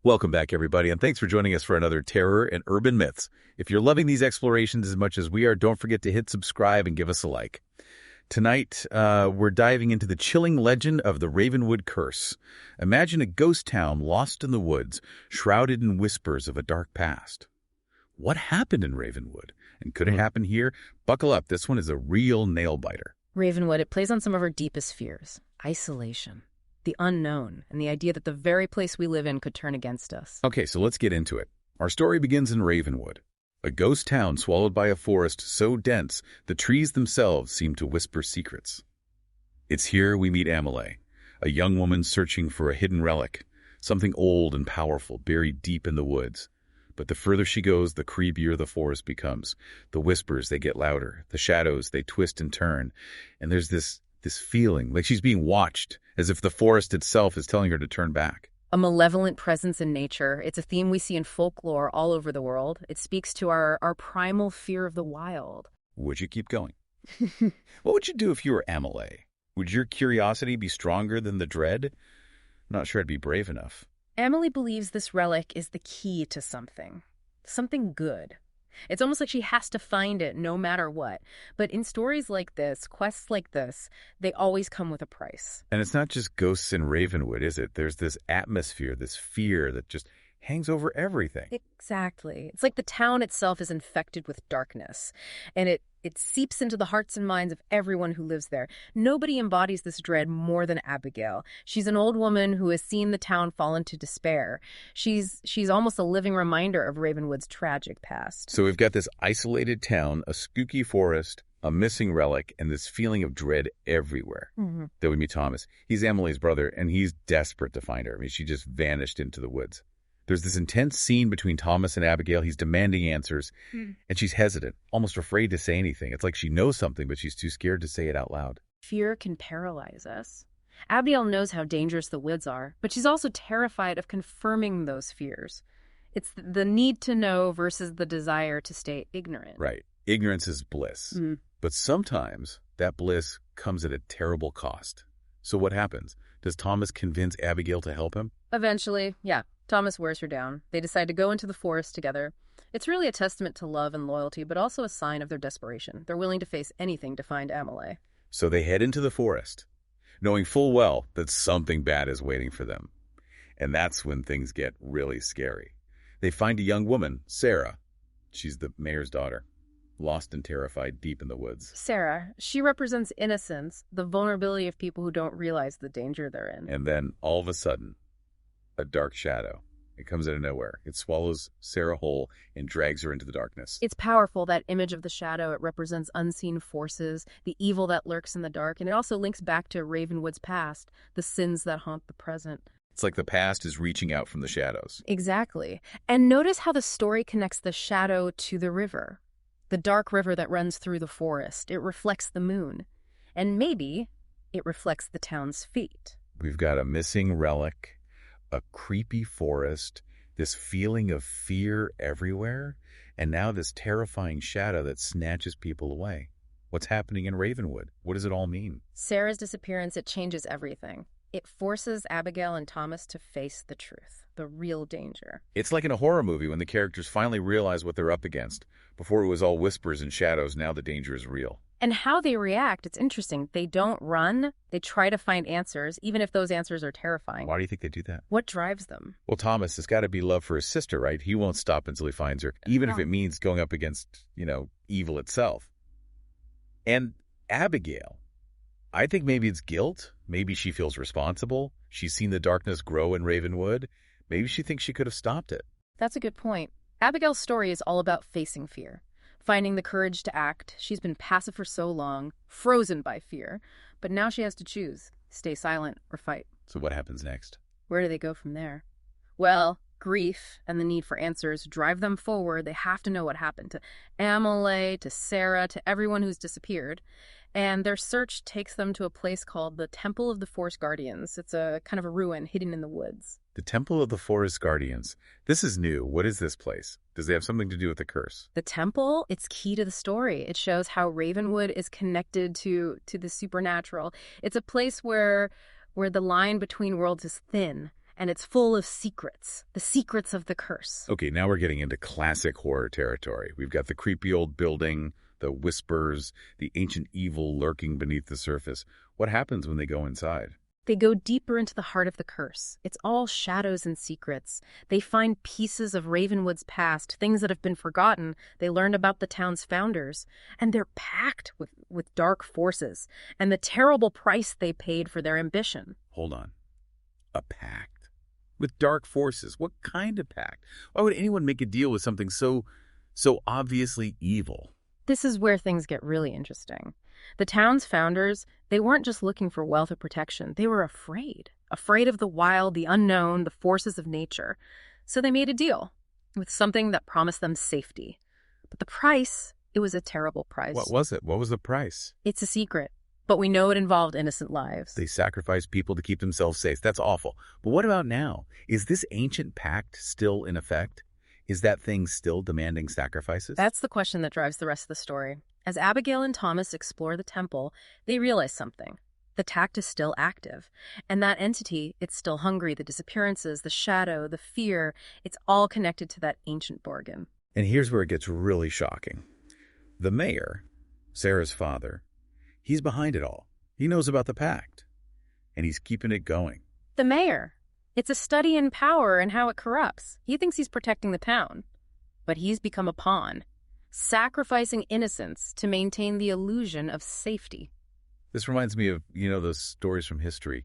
Welcome back, everybody, and thanks for joining us for another Terror and Urban Myths. If you're loving these explorations as much as we are, don't forget to hit subscribe and give us a like. Tonight, we're diving into the chilling legend of the Ravenwood Curse. Imagine a ghost town lost in the woods, shrouded in whispers of a dark past. What happened in Ravenwood? And could it happen here? Buckle up, this one is a real nail-biter. Ravenwood, it plays on some of our deepest fears. Isolation, the unknown, and the idea that the very place we live in could turn against us. Okay, so let's get into it. Our story begins in Ravenwood, a ghost town swallowed by a forest so dense the trees themselves seem to whisper secrets. It's here we meet Amay, a young woman searching for a hidden relic, something old and powerful buried deep in the woods. But the further she goes, the creepier the forest becomes. The whispers, they get louder. The shadows, they twist and turn. And there's this feeling like she's being watched, as if the forest itself is telling her to turn back. A malevolent presence in nature. It's a theme we see in folklore all over the world. It speaks to our primal fear of the wild. Would you keep going? What would you do if you were Amay? Would your curiosity be stronger than the dread? I'm not sure I'd be brave enough. Emily believes this relic is the key to something good. It's almost like she has to find it no matter what. But in stories like this, quests like this, they always come with a price. And it's not just ghosts in Ravenwood, is it? There's this atmosphere, this fear that just hangs over everything. Exactly. It's like the town itself is infected with darkness, and it seeps into the hearts and minds of everyone who lives there. Nobody embodies this dread more than Abigail. She's an old woman who has seen the town fall into despair. She's almost a living reminder of Ravenwood's tragic past. So we've got this isolated town, a spooky forest, a missing relic, and this feeling of dread everywhere. Mm-hmm. Then we meet Thomas. He's Emily's brother, and he's desperate to find her. I mean, she just vanished into the woods. There's this intense scene between Thomas and Abigail. He's demanding answers, and she's hesitant, almost afraid to say anything. It's like she knows something, but she's too scared to say it out loud. Fear can paralyze us. Abigail knows how dangerous the woods are, but she's also terrified of confirming those fears. It's the need to know versus the desire to stay ignorant. Right. Ignorance is bliss. But sometimes that bliss comes at a terrible cost. So what happens? Does Thomas convince Abigail to help him? Eventually, yeah. Thomas wears her down. They decide to go into the forest together. It's really a testament to love and loyalty, but also a sign of their desperation. They're willing to face anything to find Amay. So they head into the forest, knowing full well that something bad is waiting for them. And that's when things get really scary. They find a young woman, Sarah. She's the mayor's daughter, lost and terrified deep in the woods. Sarah, she represents innocence, the vulnerability of people who don't realize the danger they're in. And then, all of a sudden, a dark shadow. It comes out of nowhere. It swallows Sarah whole and drags her into the darkness. It's powerful, that image of the shadow. It represents unseen forces, the evil that lurks in the dark, and it also links back to Ravenwood's past, the sins that haunt the present. It's like the past is reaching out from the shadows. Exactly. And notice how the story connects the shadow to the river, the dark river that runs through the forest. It reflects the moon, and maybe it reflects the town's fate. We've got a missing relic, a creepy forest, this feeling of fear everywhere, and now this terrifying shadow that snatches people away. What's happening in Ravenwood? What does it all mean? Sarah's disappearance, it changes everything. It forces Abigail and Thomas to face the truth, the real danger. It's like in a horror movie when the characters finally realize what they're up against. Before it was all whispers and shadows, now the danger is real. And how they react, it's interesting. They don't run. They try to find answers, even if those answers are terrifying. Why do you think they do that? What drives them? Well, Thomas has got to be love for his sister, right? He won't stop until he finds her, even if it means going up against, evil itself. And Abigail, I think maybe it's guilt. Maybe she feels responsible. She's seen the darkness grow in Ravenwood. Maybe she thinks she could have stopped it. That's a good point. Abigail's story is all about facing fear. Finding the courage to act. She's been passive for so long, frozen by fear. But now she has to choose, stay silent or fight. So what happens next? Where do they go from there? Well, grief and the need for answers drive them forward. They have to know what happened to Amay, to Sarah, to everyone who's disappeared. And their search takes them to a place called the Temple of the Forest Guardians. It's a kind of a ruin hidden in the woods. The Temple of the Forest Guardians. This is new. What is this place? Does it have something to do with the curse? The temple, it's key to the story. It shows how Ravenwood is connected to the supernatural. It's a place where the line between worlds is thin, and it's full of secrets, the secrets of the curse. Okay, now we're getting into classic horror territory. We've got the creepy old building, the whispers, the ancient evil lurking beneath the surface. What happens when they go inside? They go deeper into the heart of the curse. It's all shadows and secrets. They find pieces of Ravenwood's past, things that have been forgotten. They learned about the town's founders, and they're packed with dark forces and the terrible price they paid for their ambition. Hold on. A pact? With dark forces? What kind of pact? Why would anyone make a deal with something so obviously evil? This is where things get really interesting. The town's founders, they weren't just looking for wealth or protection. They were afraid of the wild, the unknown, the forces of nature. So they made a deal with something that promised them safety. But the price, it was a terrible price. What was it? What was the price? It's a secret, but we know it involved innocent lives. They sacrificed people to keep themselves safe. That's awful. But what about now? Is this ancient pact still in effect? Is that thing still demanding sacrifices? That's the question that drives the rest of the story. As Abigail and Thomas explore the temple, they realize something. The pact is still active. And that entity, it's still hungry. The disappearances, the shadow, the fear, it's all connected to that ancient bargain. And here's where it gets really shocking. The mayor, Sarah's father, he's behind it all. He knows about the pact. And he's keeping it going. The mayor. It's a study in power and how it corrupts. He thinks he's protecting the town. But he's become a pawn, sacrificing innocence to maintain the illusion of safety. This reminds me of, those stories from history.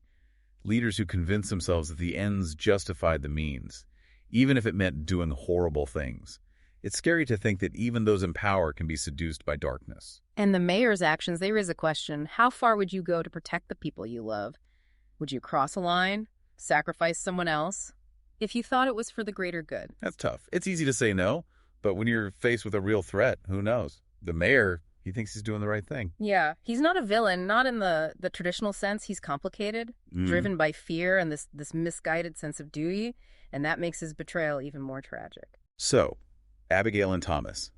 Leaders who convince themselves that the ends justified the means, even if it meant doing horrible things. It's scary to think that even those in power can be seduced by darkness. And the mayor's actions, they raise a question. How far would you go to protect the people you love? Would you cross a line? Sacrifice someone else? If you thought it was for the greater good. That's tough. It's easy to say no, but when you're faced with a real threat, who knows? The mayor, he thinks he's doing the right thing. Yeah, he's not a villain, not in the traditional sense. He's complicated, driven by fear and this misguided sense of duty, and that makes his betrayal even more tragic. So, Abigail and Thomas,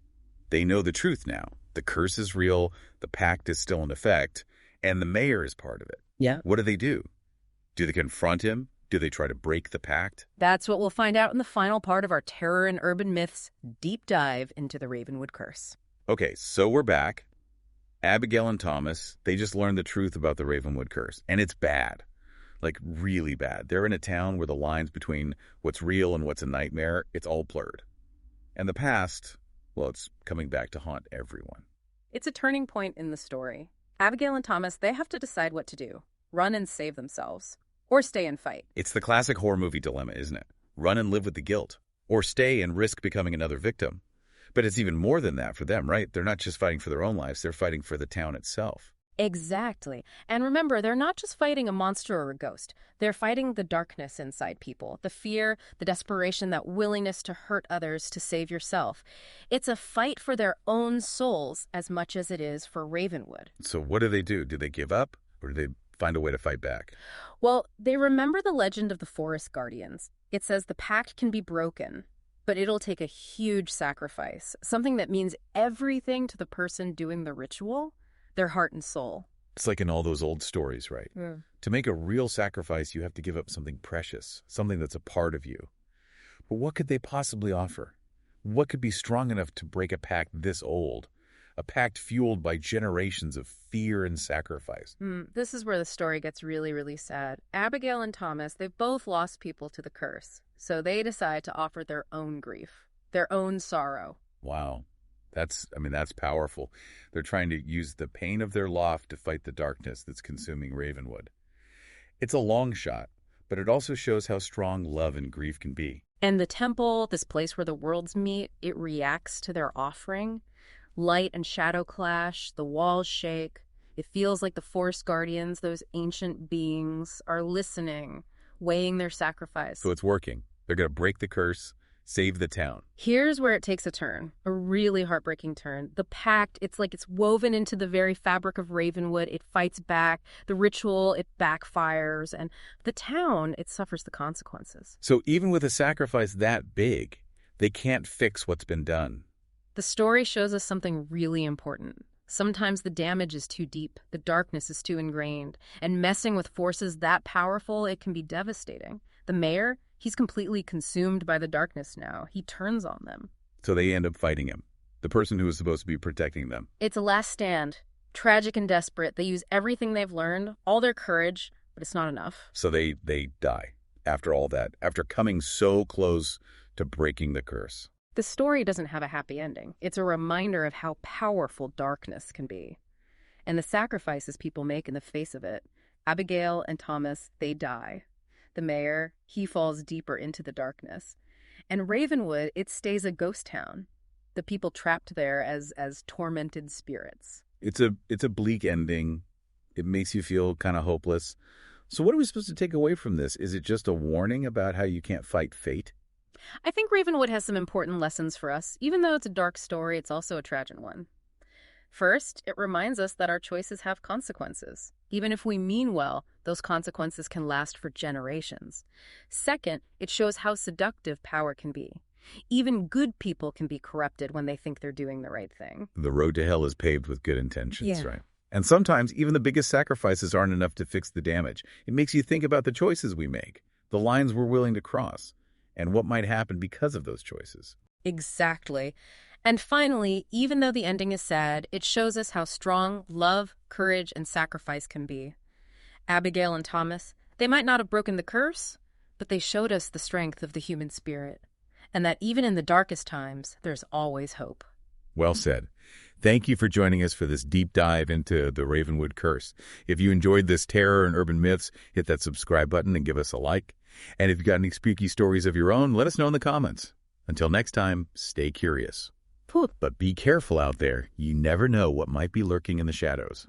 they know the truth now. The curse is real, the pact is still in effect, and the mayor is part of it. Yeah. What do? Do they confront him? Do they try to break the pact? That's what we'll find out in the final part of our Terror and Urban Myths deep dive into the Ravenwood Curse. Okay, so we're back. Abigail and Thomas, they just learned the truth about the Ravenwood Curse, and it's bad. Like, really bad. They're in a town where the lines between what's real and what's a nightmare, it's all blurred. And the past, well, it's coming back to haunt everyone. It's a turning point in the story. Abigail and Thomas, they have to decide what to do. Run and save themselves. Or stay and fight. It's the classic horror movie dilemma, isn't it? Run and live with the guilt. Or stay and risk becoming another victim. But it's even more than that for them, right? They're not just fighting for their own lives, they're fighting for the town itself. Exactly. And remember, they're not just fighting a monster or a ghost. They're fighting the darkness inside people, the fear, the desperation, that willingness to hurt others to save yourself. It's a fight for their own souls as much as it is for Ravenwood. So what do? Do they give up? Or do they find a way to fight back? Well, they remember the legend of the Forest Guardians. It says the pact can be broken, but it'll take a huge sacrifice, something that means everything to the person doing the ritual, their heart and soul. It's like in all those old stories, right? Yeah. To make a real sacrifice, you have to give up something precious, something that's a part of you. But what could they possibly offer? What could be strong enough to break a pact this old? A pact fueled by generations of fear and sacrifice. This is where the story gets really, really sad. Abigail and Thomas, they've both lost people to the curse. So they decide to offer their own grief, their own sorrow. Wow. That's powerful. They're trying to use the pain of their loss to fight the darkness that's consuming Ravenwood. It's a long shot, but it also shows how strong love and grief can be. And the temple, this place where the worlds meet, it reacts to their offering. Light and shadow clash, the walls shake. It feels like the Forest Guardians, those ancient beings, are listening, weighing their sacrifice. So it's working. They're going to break the curse, save the town. Here's where it takes a turn, a really heartbreaking turn. The pact, it's like it's woven into the very fabric of Ravenwood. It fights back. The ritual, it backfires. And the town, it suffers the consequences. So even with a sacrifice that big, they can't fix what's been done. The story shows us something really important. Sometimes the damage is too deep, the darkness is too ingrained, and messing with forces that powerful, it can be devastating. The mayor, he's completely consumed by the darkness now. He turns on them. So they end up fighting him, the person who was supposed to be protecting them. It's a last stand. Tragic and desperate. They use everything they've learned, all their courage, but it's not enough. So they die after all that, after coming so close to breaking the curse. The story doesn't have a happy ending. It's a reminder of how powerful darkness can be. And the sacrifices people make in the face of it. Abigail and Thomas, they die. The mayor, he falls deeper into the darkness. And Ravenwood, it stays a ghost town. The people trapped there as tormented spirits. It's a bleak ending. It makes you feel kind of hopeless. So what are we supposed to take away from this? Is it just a warning about how you can't fight fate? I think Ravenwood has some important lessons for us. Even though it's a dark story, it's also a tragic one. First, it reminds us that our choices have consequences. Even if we mean well, those consequences can last for generations. Second, it shows how seductive power can be. Even good people can be corrupted when they think they're doing the right thing. The road to hell is paved with good intentions, Yeah. right? And sometimes even the biggest sacrifices aren't enough to fix the damage. It makes you think about the choices we make, the lines we're willing to cross, and what might happen because of those choices. Exactly. And finally, even though the ending is sad, it shows us how strong love, courage, and sacrifice can be. Abigail and Thomas, they might not have broken the curse, but they showed us the strength of the human spirit, and that even in the darkest times, there's always hope. Well said. Thank you for joining us for this deep dive into the Ravenwood Curse. If you enjoyed this terror and urban myths, hit that subscribe button and give us a like. And if you've got any spooky stories of your own, let us know in the comments. Until next time, stay curious. But be careful out there. You never know what might be lurking in the shadows.